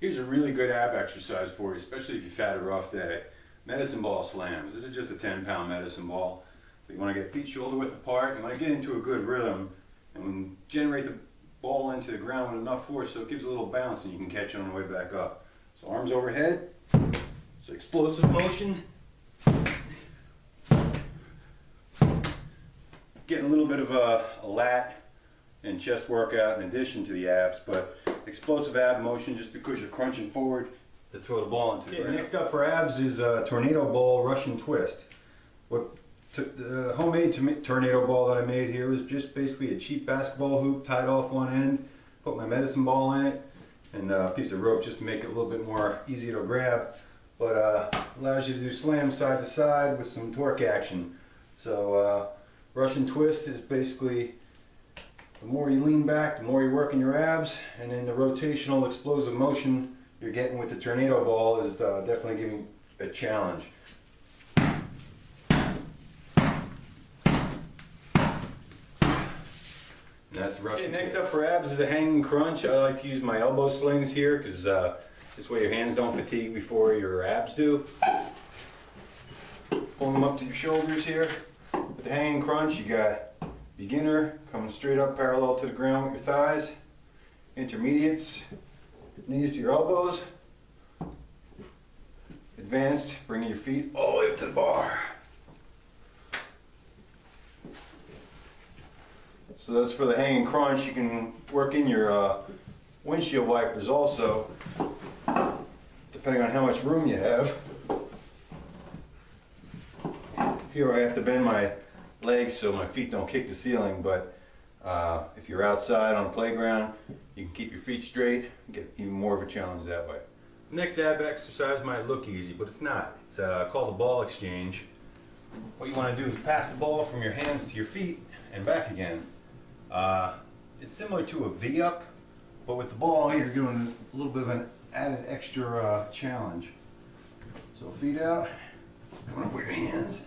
Here's a really good ab exercise for you, especially if you've had a rough day. Medicine ball slams. This is just a 10-pound medicine ball. So you want to get feet shoulder width apart. You want to get into a good rhythm and generate the ball into the ground with enough force so it gives a little bounce and you can catch it on the way back up. So arms overhead. It's explosive motion. Getting a little bit of a lat and chest workout in addition to the abs, but explosive ab motion just because you're crunching forward to throw the ball into the ground. Next up for abs is a tornado ball Russian twist. The homemade tornado ball that I made here was just basically a cheap basketball hoop tied off one end, put my medicine ball in it, and a piece of rope just to make it a little bit more easy to grab, but allows you to do slams side to side with some torque action. So Russian twist is basically the more you lean back, the more you're working your abs, and then the rotational explosive motion you're getting with the tornado ball is definitely giving a challenge. And that's the Russian. Next up for abs is a hanging crunch. I like to use my elbow slings here because this way your hands don't fatigue before your abs do. Pull them up to your shoulders here. With the hanging crunch, you got beginner, coming straight up parallel to the ground with your thighs. Intermediates, knees to your elbows. Advanced, bringing your feet all the way up to the bar. So that's for the hanging crunch. You can work in your windshield wipers also, depending on how much room you have. Here I have to bend my legs so my feet don't kick the ceiling, but if you're outside on a playground, you can keep your feet straight and get even more of a challenge that way. The next ab exercise might look easy, but it's not. It's called a ball exchange. What you want to do is pass the ball from your hands to your feet and back again. It's similar to a V-up, but with the ball you're doing a little bit of an added extra challenge. So feet out, coming up with your hands.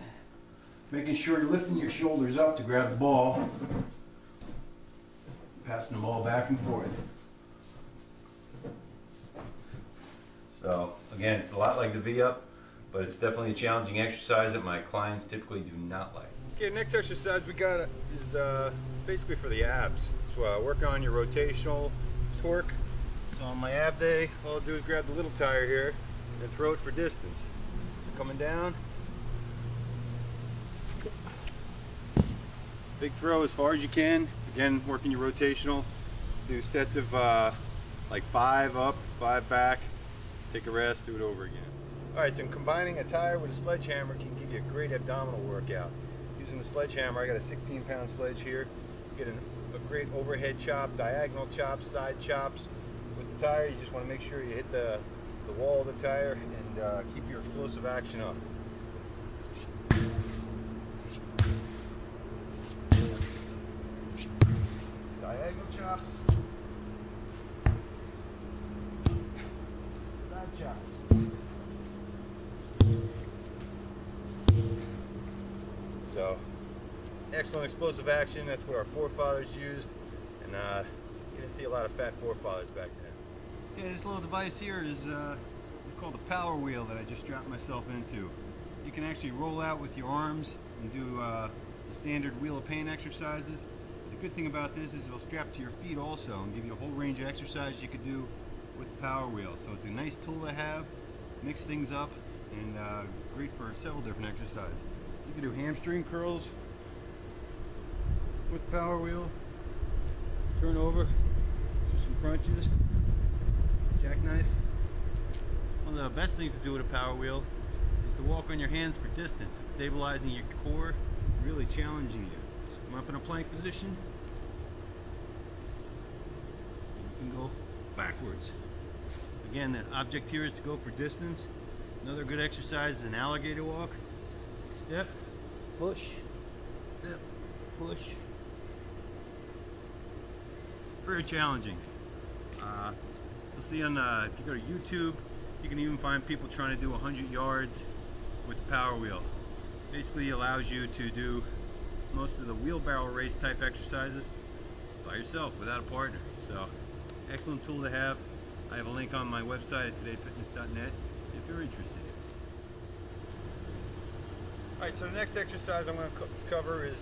Making sure you're lifting your shoulders up to grab the ball, passing the ball back and forth. So again, it's a lot like the V-up, but it's definitely a challenging exercise that my clients typically do not like. Okay, next exercise we got is basically for the abs. It's working on your rotational torque. So on my ab day, all I'll do is grab the little tire here and throw it for distance. Coming down. Big throw as far as you can. Again, working your rotational. Do sets of like 5 up, 5 back. Take a rest, do it over again. Alright, so combining a tire with a sledgehammer can give you a great abdominal workout. Using the sledgehammer, I got a 16-pound sledge here. Get a great overhead chop, diagonal chops, side chops. With the tire, you just want to make sure you hit the wall of the tire and keep your explosive action up. Diagonal chops, side chops. So, excellent explosive action. That's what our forefathers used, and you didn't see a lot of fat forefathers back then. Yeah, this little device here is it's called a power wheel that I just strapped myself into. You can actually roll out with your arms and do the standard wheel of pain exercises. The good thing about this is it'll strap to your feet also and give you a whole range of exercise you could do with the power wheel. So it's a nice tool to have, mix things up, and great for several different exercises. You can do hamstring curls with the power wheel, turn over, do some crunches, jackknife. One of the best things to do with a power wheel is to walk on your hands for distance. It's stabilizing your core, really challenging you. Come up in a plank position. You can go backwards. Again, the object here is to go for distance. Another good exercise is an alligator walk. Step, push, step, push. Very challenging. You'll see on if you go to YouTube, you can even find people trying to do 100 yards with the power wheel. Basically allows you to do most of the wheelbarrow race type exercises by yourself without a partner. So excellent tool to have. I have a link on my website at todayfitness.net if you're interested. Alright, so the next exercise I'm going to cover is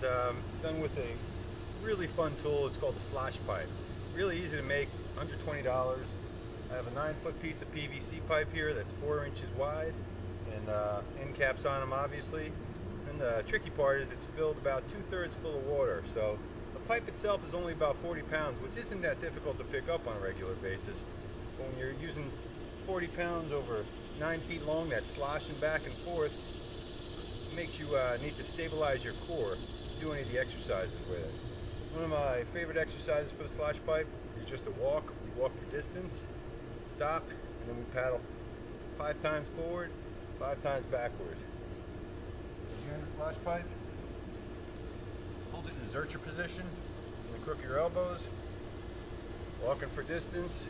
done with a really fun tool. It's called the slosh pipe. Really easy to make, under $20. I have a 9-foot piece of PVC pipe here that's 4 inches wide, and end caps on them obviously. And the tricky part is it's filled about 2/3 full of water. So the pipe itself is only about 40 pounds, which isn't that difficult to pick up on a regular basis. But when you're using 40 pounds over 9 feet long, that's sloshing back and forth, makes you need to stabilize your core to do any of the exercises with it. One of my favorite exercises for the slosh pipe is just a walk. We walk for distance, stop, and then we paddle 5 times forward, 5 times backward. You're in the slosh pipe, hold it in the Zercher position, and then crook your elbows, walking for distance,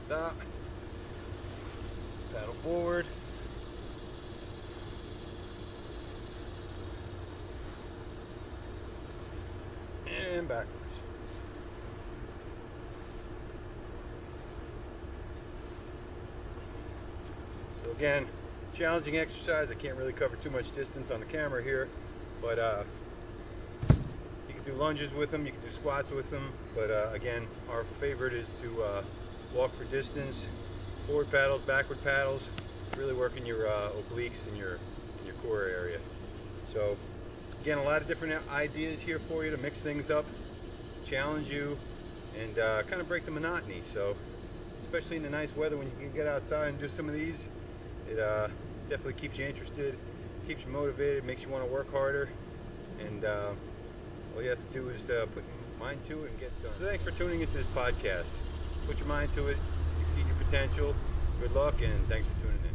stop, paddle forward, and backwards. So again, challenging exercise. I can't really cover too much distance on the camera here, but you can do lunges with them, you can do squats with them, but again, our favorite is to walk for distance, forward paddles, backward paddles, really working your obliques and your core area. So again, a lot of different ideas here for you to mix things up, challenge you, and kind of break the monotony. So especially in the nice weather when you can get outside and do some of these, it definitely keeps you interested, keeps you motivated, makes you want to work harder, and all you have to do is put your mind to it and get done. So thanks for tuning into this podcast. Put your mind to it, exceed your potential. Good luck, and thanks for tuning in.